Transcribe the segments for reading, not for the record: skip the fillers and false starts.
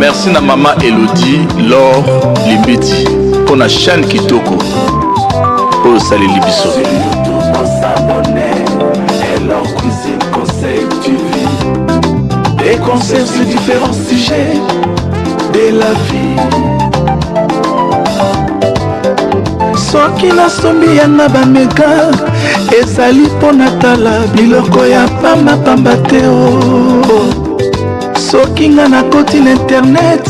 Merci na maman Elodie, Laure, Limbiti, pour la chaîne Kitoko. Oh, salut Libiso. Leur cuisine, conseil, tu vis. Des conseils sur différents sujets de la vie. Soki nasombi yanga bameka ezali mpona tala biloko ya pamba te o. Soki nga nakoti na internet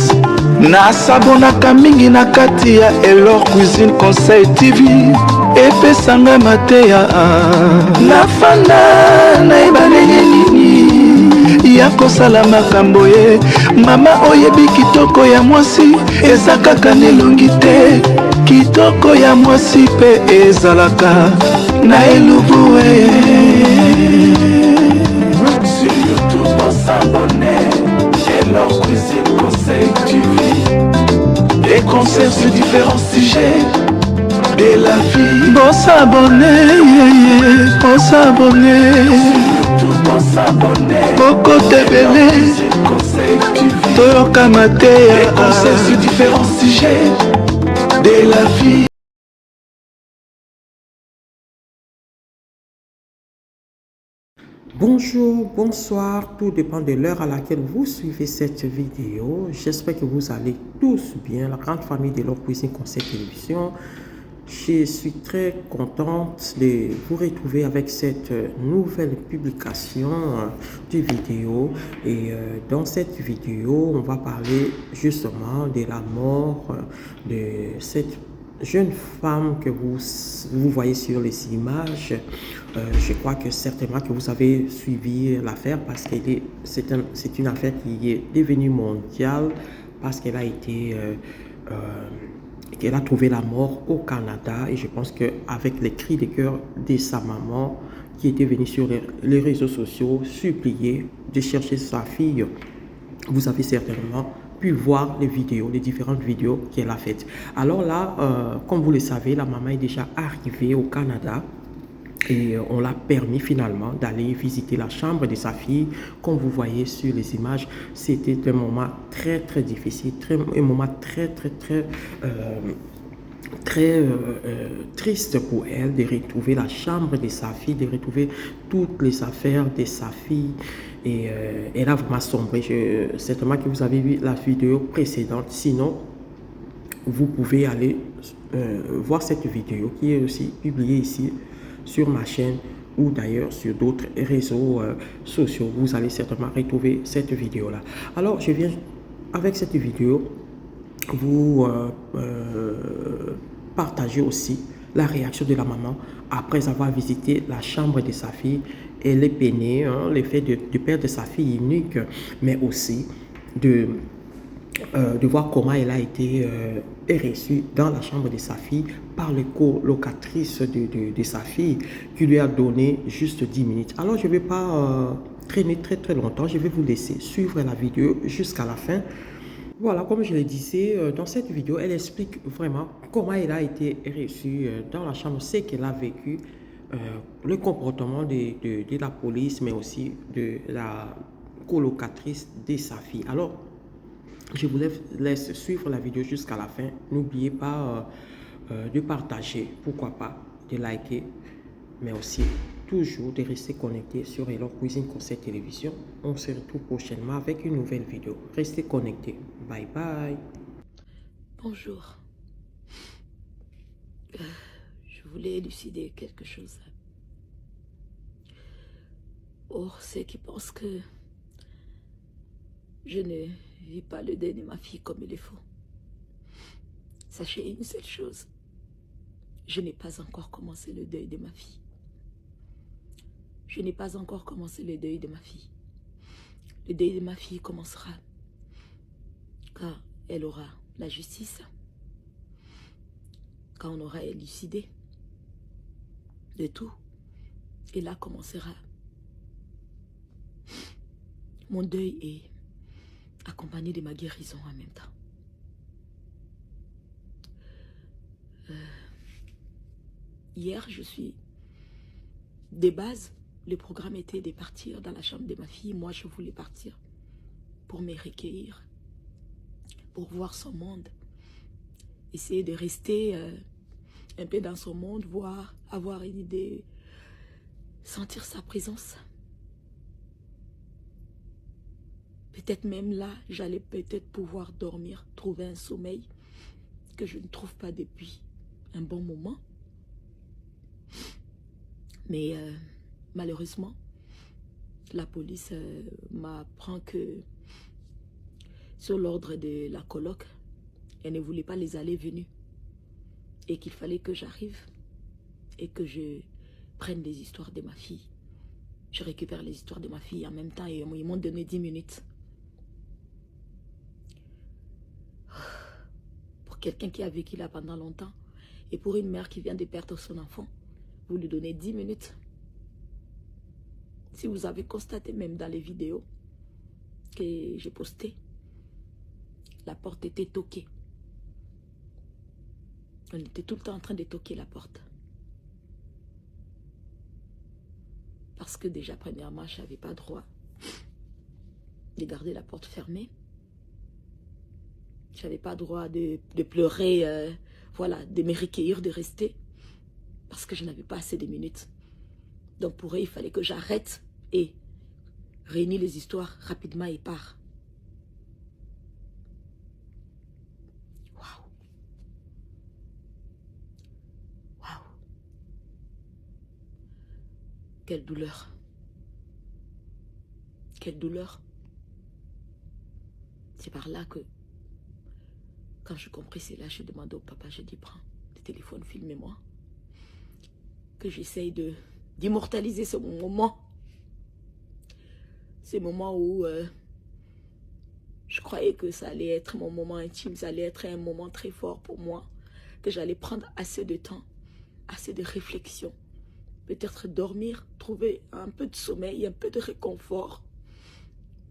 nasabonaka mingi na kati ya Elor Cuisine Conseil TV epesanga mateya nafanda nayebana nini ya kosala makambo ye. Mama oyebi kitoko ya mwasi eza kaka nelongi te, kitoko ya mwasi mpe ezalaka na elubu sur YouTube s'abonner Elor Cuisine Conseil TV. Des conseils sur différents sujets de la vie. Bon s'abonner, bon s'abonner, bon s'abonner. Beaucoup de bébés, toyoka mateya. Des conseils sur différents sujets de la vie. Bonjour, bonsoir, tout dépend de l'heure à laquelle vous suivez cette vidéo. J'espère que vous allez tous bien, la grande famille de Elor Cuisine Conseil Télévision. Je suis très contente de vous retrouver avec cette nouvelle publication de vidéo. Et dans cette vidéo, on va parler justement de la mort de cette jeune femme que vous voyez sur les images. Je crois que certainement que vous avez suivi l'affaire parce que c'est une affaire qui est devenue mondiale parce qu'elle a été qu'elle a trouvé la mort au Canada. Et je pense qu'avec les cris de cœur de sa maman qui était venue sur les réseaux sociaux supplier de chercher sa fille, vous avez certainement pu voir les vidéos, les différentes vidéos qu'elle a faites. Alors là, comme vous le savez, la maman est déjà arrivée au Canada et on l'a permis finalement d'aller visiter la chambre de sa fille. Comme vous voyez sur les images, c'était un moment très difficile, un moment très triste pour elle de retrouver la chambre de sa fille, de retrouver toutes les affaires de sa fille. Et elle a vraiment sombré. Certainement que vous avez vu la vidéo précédente. Sinon, vous pouvez aller voir cette vidéo qui est aussi publiée ici sur ma chaîne ou d'ailleurs sur d'autres réseaux sociaux. Vous allez certainement retrouver cette vidéo-là. Alors, je viens avec cette vidéo vous partager aussi la réaction de la maman après avoir visité la chambre de sa fille. Elle est peinée, hein, le fait de perdre sa fille unique, mais aussi de voir comment elle a été reçue dans la chambre de sa fille par les colocatrices de sa fille qui lui a donné juste 10 minutes. Alors je ne vais pas traîner très longtemps, je vais vous laisser suivre la vidéo jusqu'à la fin. Voilà, comme je le disais, dans cette vidéo, elle explique vraiment comment elle a été reçue dans la chambre, ce qu'elle a vécu, le comportement de la police, mais aussi de la colocatrice de sa fille. Alors, je vous laisse suivre la vidéo jusqu'à la fin. N'oubliez pas de partager, pourquoi pas, de liker, mais aussi toujours de rester connecté sur Elor Cuisine Conseil Télévision. On se retrouve prochainement avec une nouvelle vidéo. Restez connectés. Bye bye. Bonjour. Je voulais élucider quelque chose. Pour ceux qui pensent que je ne vis pas le deuil de ma fille comme il est faux, sachez une seule chose. Je n'ai pas encore commencé le deuil de ma fille. Je n'ai pas encore commencé le deuil de ma fille. Le deuil de ma fille commencera quand elle aura la justice, quand on aura élucidé de tout. Et là commencera mon deuil est accompagné de ma guérison en même temps. Hier, je suis de base. Le programme était de partir dans la chambre de ma fille. Moi, je voulais partir pour me recueillir pour voir son monde. Essayer de rester un peu dans son monde, voir, avoir une idée, sentir sa présence. Peut-être même là, j'allais peut-être pouvoir dormir, trouver un sommeil que je ne trouve pas depuis un bon moment. Mais malheureusement, la police m'apprend que sur l'ordre de la coloc, elle ne voulait pas les allées-venues et qu'il fallait que j'arrive et que je prenne les histoires de ma fille. Je récupère les histoires de ma fille en même temps et ils m'ont donné 10 minutes. Pour quelqu'un qui a vécu là pendant longtemps et pour une mère qui vient de perdre son enfant, vous lui donnez 10 minutes. Si vous avez constaté même dans les vidéos que j'ai postées, la porte était toquée. On était tout le temps en train de toquer la porte. Parce que déjà, premièrement, je n'avais pas droit de garder la porte fermée. Je n'avais pas droit de pleurer, voilà, de me recueillir, de rester. Parce que je n'avais pas assez de minutes. Donc pour eux, il fallait que j'arrête et réunir les histoires rapidement et part. Waouh. Waouh. Quelle douleur. Quelle douleur. C'est par là que, quand je compris cela, je demandais au papa, je dis, prends le téléphone, filmez-moi. Que j'essaye d'immortaliser ce moment. Ce moment où je croyais que ça allait être mon moment intime, ça allait être un moment très fort pour moi, que j'allais prendre assez de temps, assez de réflexion, peut-être dormir, trouver un peu de sommeil, un peu de réconfort.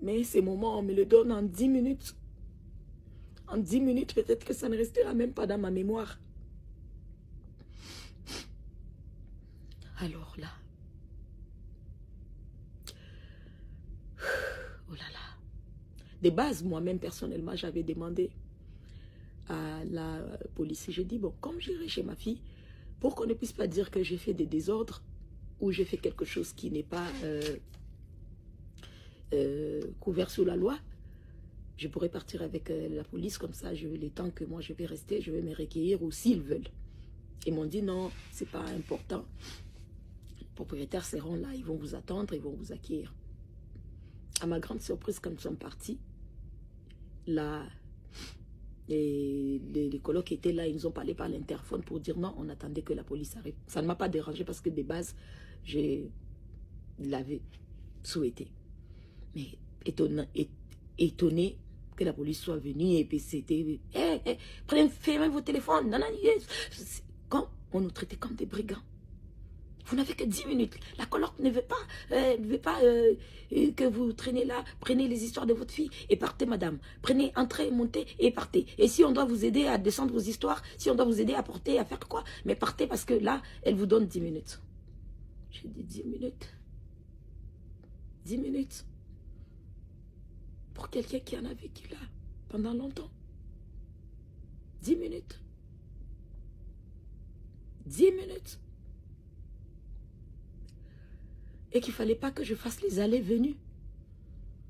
Mais ces moments, on me le donne en 10 minutes. En 10 minutes, peut-être que ça ne restera même pas dans ma mémoire. Alors là, oh là là, de base, moi-même personnellement, j'avais demandé à la police, j'ai dit, bon, comme j'irai chez ma fille, pour qu'on ne puisse pas dire que j'ai fait des désordres ou j'ai fait quelque chose qui n'est pas couvert sous la loi, je pourrais partir avec la police, comme ça, les temps que moi je vais rester, je vais me recueillir ou s'ils veulent. Ils m'ont dit, non, c'est pas important. Les propriétaires seront là, ils vont vous attendre, ils vont vous accueillir. À ma grande surprise, quand nous sommes partis, là, les colocs étaient là, ils nous ont parlé par l'interphone pour dire non, on attendait que la police arrive. Ça ne m'a pas dérangé parce que de base, je l'avais souhaité. Mais étonné que la police soit venue et puis c'était fermez vos téléphones. Non, non, quand on nous traitait comme des brigands. Vous n'avez que 10 minutes. La coloc ne veut pas, que vous traînez là. Prenez les histoires de votre fille et partez, madame. Prenez, entrez, montez et partez. Et si on doit vous aider à descendre vos histoires, si on doit vous aider à porter, à faire quoi, mais partez parce que là, elle vous donne 10 minutes. J'ai dit 10 minutes. 10 minutes. Pour quelqu'un qui en a vécu là pendant longtemps. 10 minutes. 10 minutes. Et qu'il ne fallait pas que je fasse les allées-venues.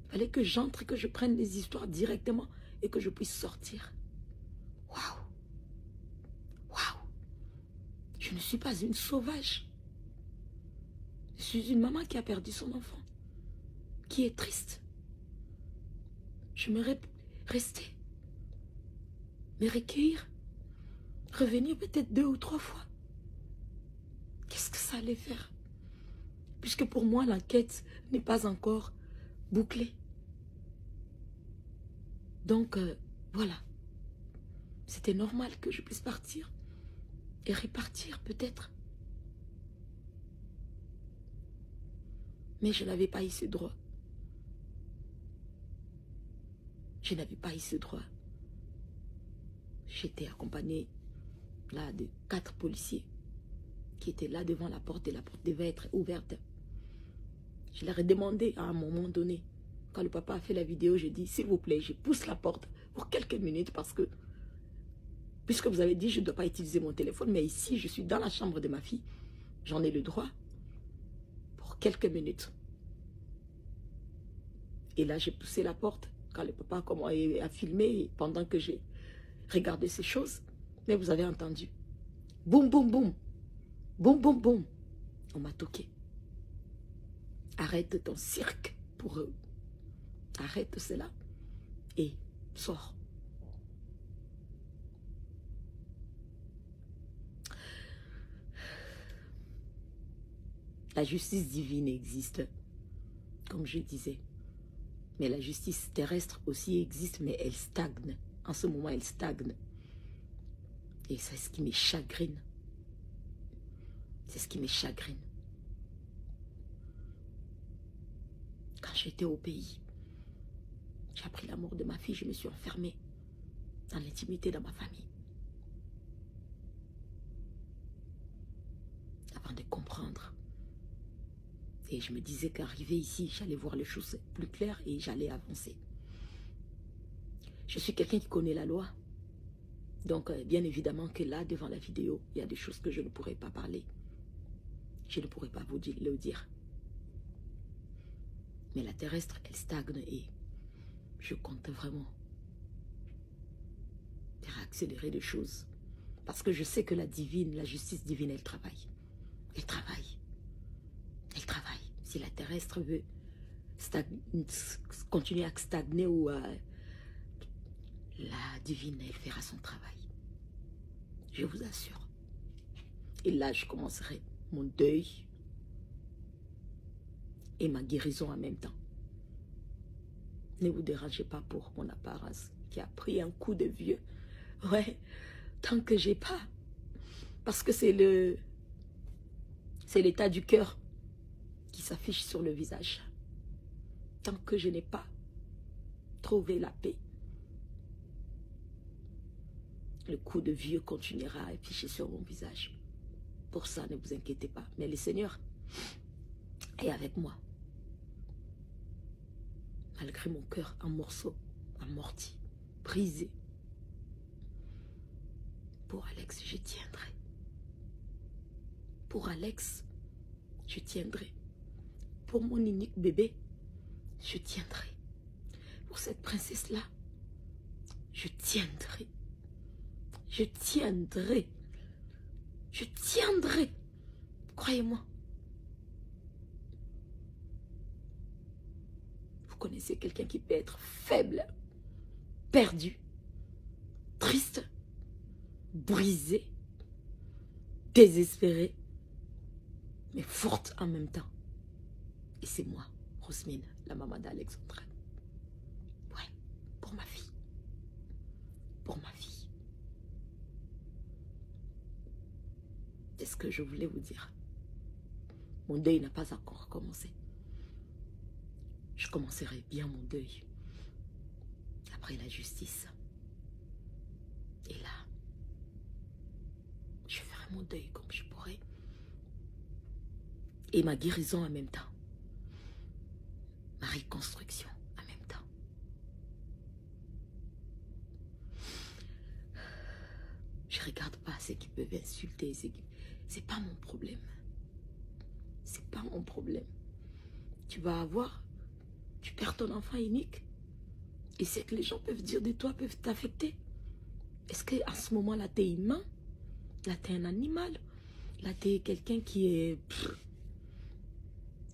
Il fallait que j'entre et que je prenne les histoires directement et que je puisse sortir. Waouh! Waouh! Je ne suis pas une sauvage. Je suis une maman qui a perdu son enfant, qui est triste. Je me rester, me recueillir, revenir peut-être 2 ou 3 fois. Qu'est-ce que ça allait faire? Puisque pour moi, l'enquête n'est pas encore bouclée. Donc, voilà. C'était normal que je puisse partir et repartir peut-être. Mais je n'avais pas eu ce droit. Je n'avais pas eu ce droit. J'étais accompagnée là de 4 policiers qui étaient là devant la porte et la porte devait être ouverte. Je leur ai demandé à un moment donné, quand le papa a fait la vidéo, j'ai dit, s'il vous plaît, je pousse la porte pour quelques minutes parce que, puisque vous avez dit je ne dois pas utiliser mon téléphone, mais ici, je suis dans la chambre de ma fille. J'en ai le droit pour quelques minutes. Et là, j'ai poussé la porte quand le papa a filmé pendant que j'ai regardé ces choses. Mais vous avez entendu. Boum, boum, boum. Boum, boum, boum. On m'a toqué. Arrête ton cirque pour eux. Arrête cela et sors. La justice divine existe, comme je disais. Mais la justice terrestre aussi existe, mais elle stagne. En ce moment, elle stagne. Et c'est ce qui me chagrine. C'est ce qui me chagrine. Quand j'étais au pays, j'ai appris la mort de ma fille, je me suis enfermée dans l'intimité de ma famille. Avant de comprendre. Et je me disais qu'arrivé ici, j'allais voir les choses plus claires et j'allais avancer. Je suis quelqu'un qui connaît la loi. Donc, bien évidemment que là, devant la vidéo, il y a des choses que je ne pourrais pas parler. Je ne pourrais pas vous le dire. Mais la terrestre, elle stagne et je compte vraiment faire accélérer les choses. Parce que je sais que la justice divine, elle travaille. Elle travaille. Elle travaille. Si la terrestre veut continuer à stagner ou la divine, elle fera son travail. Je vous assure. Et là, je commencerai mon deuil et ma guérison en même temps. Ne vous dérangez pas pour mon apparence qui a pris un coup de vieux. Ouais, tant que j'ai pas. Parce que c'est l'état du cœur qui s'affiche sur le visage. Tant que je n'ai pas trouvé la paix, le coup de vieux continuera à afficher sur mon visage. Pour ça, ne vous inquiétez pas. Mais le Seigneur est avec moi. Malgré mon cœur en morceaux, amorti, brisé. Pour Alex, je tiendrai. Pour Alex, je tiendrai. Pour mon unique bébé, je tiendrai. Pour cette princesse-là, je tiendrai. Je tiendrai. Je tiendrai. Croyez-moi. Vous connaissez quelqu'un qui peut être faible, perdu, triste, brisé, désespéré, mais forte en même temps. Et c'est moi, Rosmine, la maman d'Alexandre. Ouais, pour ma fille. Pour ma fille. C'est ce que je voulais vous dire. Mon deuil n'a pas encore commencé. Je commencerai bien mon deuil après la justice. Et là, je ferai mon deuil comme je pourrai. Et ma guérison en même temps. Ma reconstruction en même temps. Je ne regarde pas ceux qui peuvent insulter. C'est pas mon problème. C'est pas mon problème. Tu perds ton enfant unique. Et c'est que les gens peuvent dire de toi, peuvent t'affecter. Est-ce qu'à ce moment-là, tu es humain? Là, tu es un animal? Là, tu es quelqu'un qui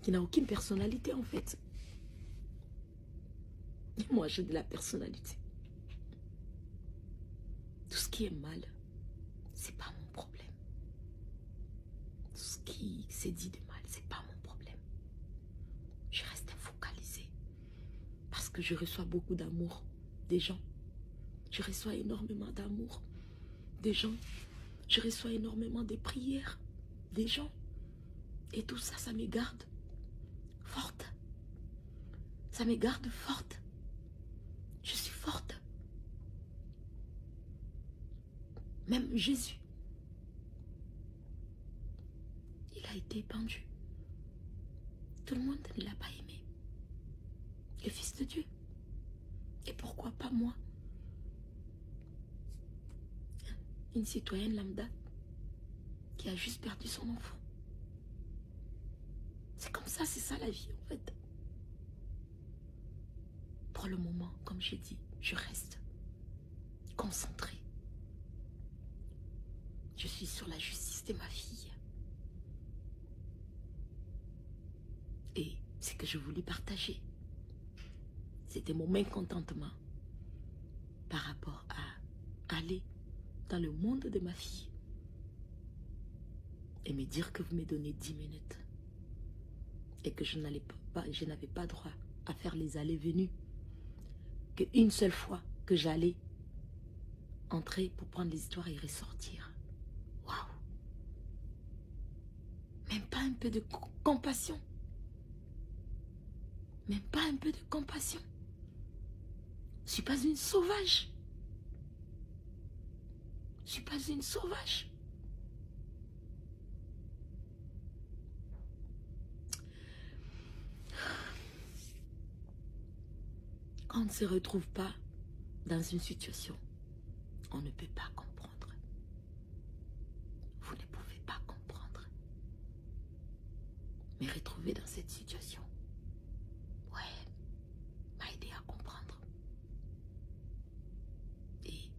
n'a aucune personnalité, en fait. Et moi, j'ai de la personnalité. Tout ce qui est mal, c'est pas mon problème. Tout ce qui s'est dit de mal, c'est pas mon problème. Je reste focalisée. Parce que je reçois beaucoup d'amour des gens. Je reçois énormément d'amour des gens. Je reçois énormément de prières des gens. Et tout ça, ça me garde forte. Ça me garde forte. Je suis forte. Même Jésus, il a été pendu. Tout le monde ne l'a pas aimé. Le Fils de Dieu. Et pourquoi pas moi? une citoyenne lambda qui a juste perdu son enfant. C'est comme ça, c'est ça la vie en fait. Pour le moment, comme j'ai dit, je reste concentrée. Je suis sur la justice de ma fille. Et ce que je voulais partager, c'était mon mécontentement par rapport à aller dans le monde de ma fille et me dire que vous me donnez 10 minutes et que je n'avais pas droit à faire les allées-venues, qu'une seule fois que j'allais entrer pour prendre les histoires et ressortir. Waouh! Même pas un peu de compassion. Même pas un peu de compassion. Je ne suis pas une sauvage. Je ne suis pas une sauvage. Quand on ne se retrouve pas dans une situation, on ne peut pas comprendre. Vous ne pouvez pas comprendre. Me retrouver dans cette situation, ouais, m'a aidé à comprendre. Et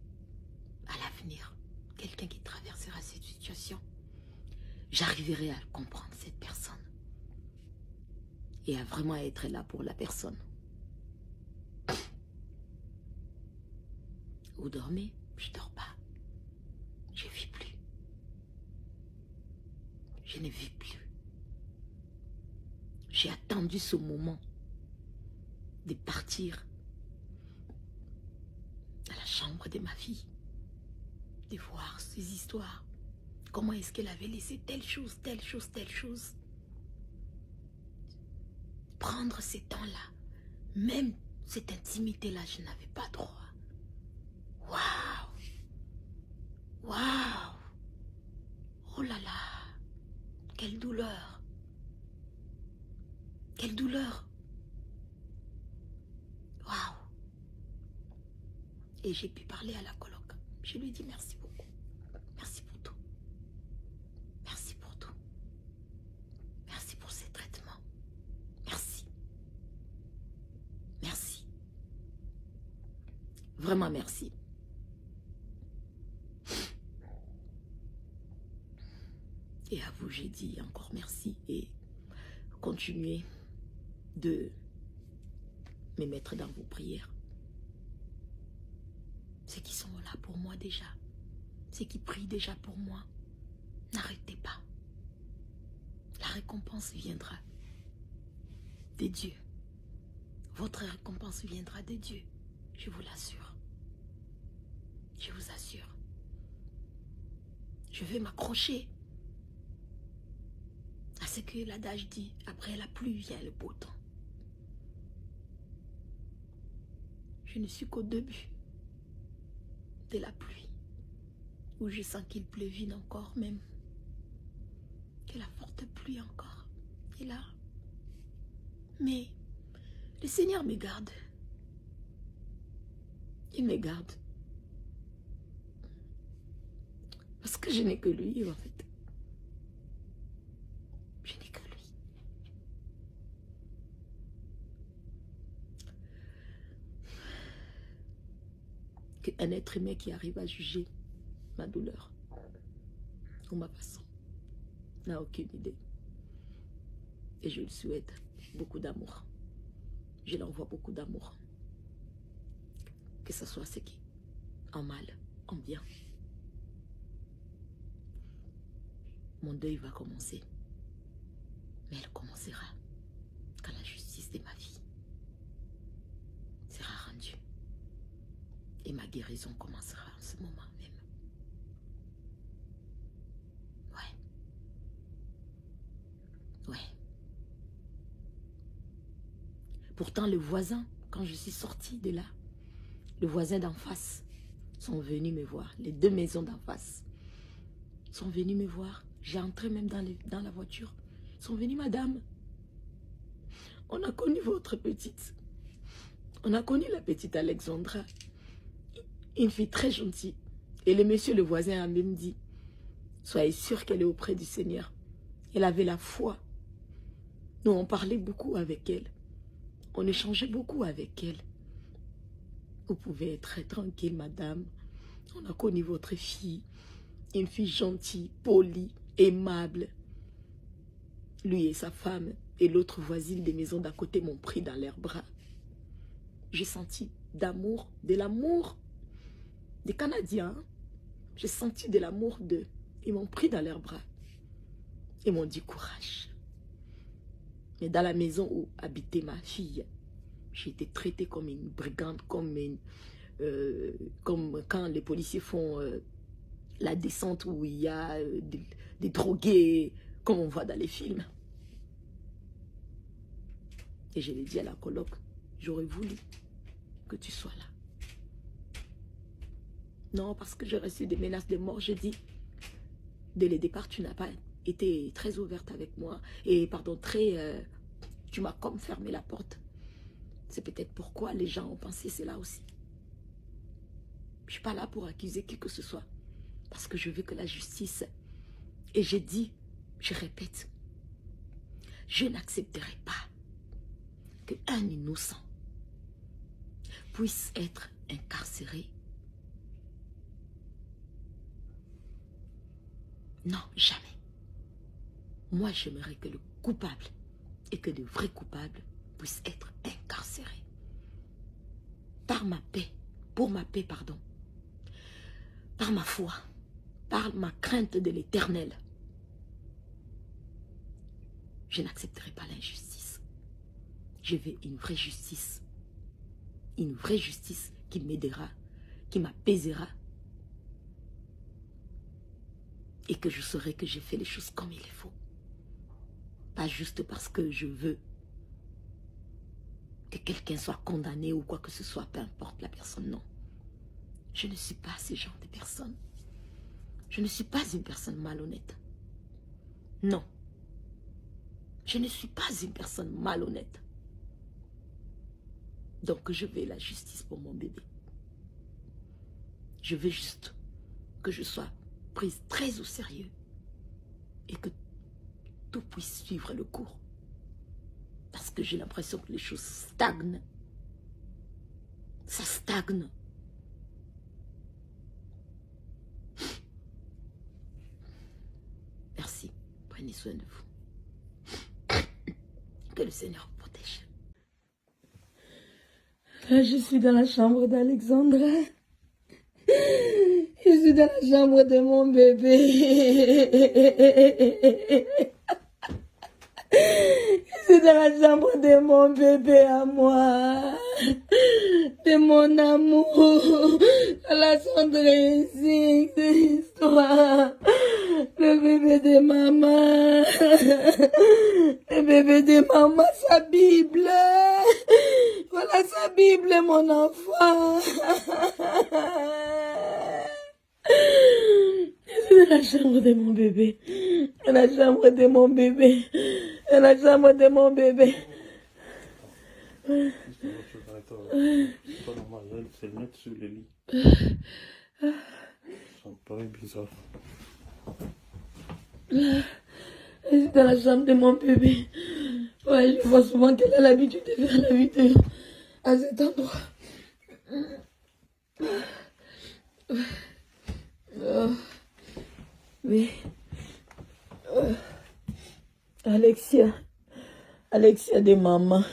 à l'avenir, quelqu'un qui traversera cette situation, j'arriverai à comprendre cette personne. Et à vraiment être là pour la personne. Vous dormez? Je dors pas. Je vis plus. Je ne vis plus. J'ai attendu ce moment de partir à la chambre de ma fille, de voir ces histoires. Comment est-ce qu'elle avait laissé telle chose, telle chose, telle chose. Prendre ces temps-là, même cette intimité-là, je n'avais pas droit. Waouh! Waouh! Oh là là! Quelle douleur! Quelle douleur! Waouh! Et j'ai pu parler à la coloc. Je lui ai dit merci beaucoup. Merci pour tout. Merci pour tout. Merci pour ces traitements. Merci. Merci. Vraiment merci. Et à vous, j'ai dit encore merci et continuez de me mettre dans vos prières. Ceux qui sont là pour moi déjà, ceux qui prient déjà pour moi, n'arrêtez pas. La récompense viendra de Dieu. Votre récompense viendra de Dieu, je vous l'assure. Je vous assure. Je vais m'accrocher à ce que l'adage dit, après la pluie vient le beau temps. Je ne suis qu'au début de la pluie, où je sens qu'il pleuvine encore même, que la forte pluie encore est là. Mais le Seigneur me garde. Il me garde. Parce que je n'ai que lui en fait. Je n'ai que lui. Qu'un être humain qui arrive à juger ma douleur ou ma façon n'a aucune idée. Et je lui souhaite beaucoup d'amour. Je lui envoie beaucoup d'amour. Que ce soit ce qui, en mal, en bien. Mon deuil va commencer. Mais elle commencera quand la justice de ma vie sera rendue. Et ma guérison commencera en ce moment même. Ouais. Ouais. Pourtant, le voisin, quand je suis sortie de là, le voisin d'en face sont venus me voir. Les deux maisons d'en face sont venus me voir. J'ai entré même dans la voiture. Ils sont venus, madame. On a connu votre petite. On a connu la petite Alexandra. Une fille très gentille. Et le monsieur, le voisin, a même dit, soyez sûr qu'elle est auprès du Seigneur. Elle avait la foi. Nous, on parlait beaucoup avec elle. On échangeait beaucoup avec elle. Vous pouvez être très tranquille, madame. On a connu votre fille. Une fille gentille, polie, aimable. Lui et sa femme et l'autre voisine des maisons d'à côté m'ont pris dans leurs bras. J'ai senti d'amour, de l'amour des Canadiens. J'ai senti de l'amour d'eux. Ils m'ont pris dans leurs bras. Ils m'ont dit courage. Mais dans la maison où habitait ma fille, j'ai été traitée comme une brigande, comme quand les policiers font la descente où il y a des drogués, comme on voit dans les films. Et je l'ai dit à la coloc, j'aurais voulu que tu sois là. Non, parce que j'ai reçu des menaces de mort, j'ai dit, dès le départ, tu n'as pas été très ouverte avec moi. Et pardon, tu m'as comme fermé la porte. C'est peut-être pourquoi les gens ont pensé cela aussi. Je ne suis pas là pour accuser qui que ce soit. Parce que je veux que la justice... Et j'ai dit, je répète, je n'accepterai pas qu'un innocent puisse être incarcéré. Non, jamais. Moi, j'aimerais que le coupable et que le vrai coupable puisse être incarcéré. Par ma paix, pour ma paix, pardon. Par ma foi, par ma crainte de l'Éternel. Je n'accepterai pas l'injustice. Je veux une vraie justice. Une vraie justice qui m'aidera, qui m'apaisera. Et que je saurai que j'ai fait les choses comme il faut. Pas juste parce que je veux que quelqu'un soit condamné ou quoi que ce soit, peu importe la personne, non. Je ne suis pas ce genre de personne. Je ne suis pas une personne malhonnête. Non. Je ne suis pas une personne malhonnête. Donc je veux la justice pour mon bébé. Je veux juste que je sois prise très au sérieux et que tout puisse suivre le cours. Parce que j'ai l'impression que les choses stagnent. Ça stagne. Merci. Prenez soin de vous. Que le Seigneur vous protège. Là, je suis dans la chambre d'Alexandra. Je suis dans la chambre de mon bébé. Je suis dans la chambre de mon bébé à moi. De mon amour. La Sandrine, de l'histoire. Le bébé de maman. Le bébé de maman, sa Bible. Voilà sa Bible, mon enfant. Je suis dans la chambre de mon bébé. Dans la chambre de mon bébé. Dans la chambre de mon bébé. C'est pas normal, elle s'est mettre sur le lit. Ça me paraît bizarre. Je suis dans la chambre de mon bébé. Ouais, je vois souvent qu'elle a l'habitude de faire la vidéo à cet endroit. Mais Alexia de maman.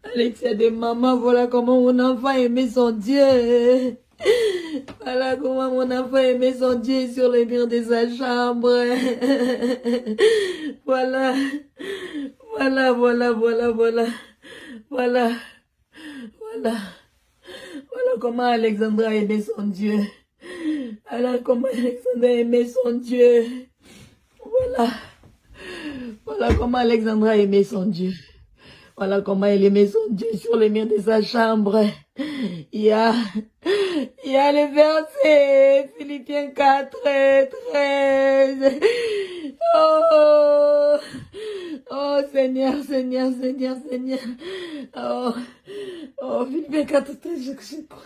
Alexia de maman, voilà comment mon enfant aimait son Dieu. Voilà comment mon enfant aimait son Dieu sur les murs de sa chambre. Voilà. Voilà comment Alexandra aimait son Dieu. Voilà comment Alexandra aimait son Dieu. Voilà comment Alexandra aimait son Dieu. Voilà comment elle aimait son Dieu sur les murs de sa chambre. Il y a le verset Philippiens 4, 13. Oh Seigneur. Oh Philippiens 4, 13, je crois.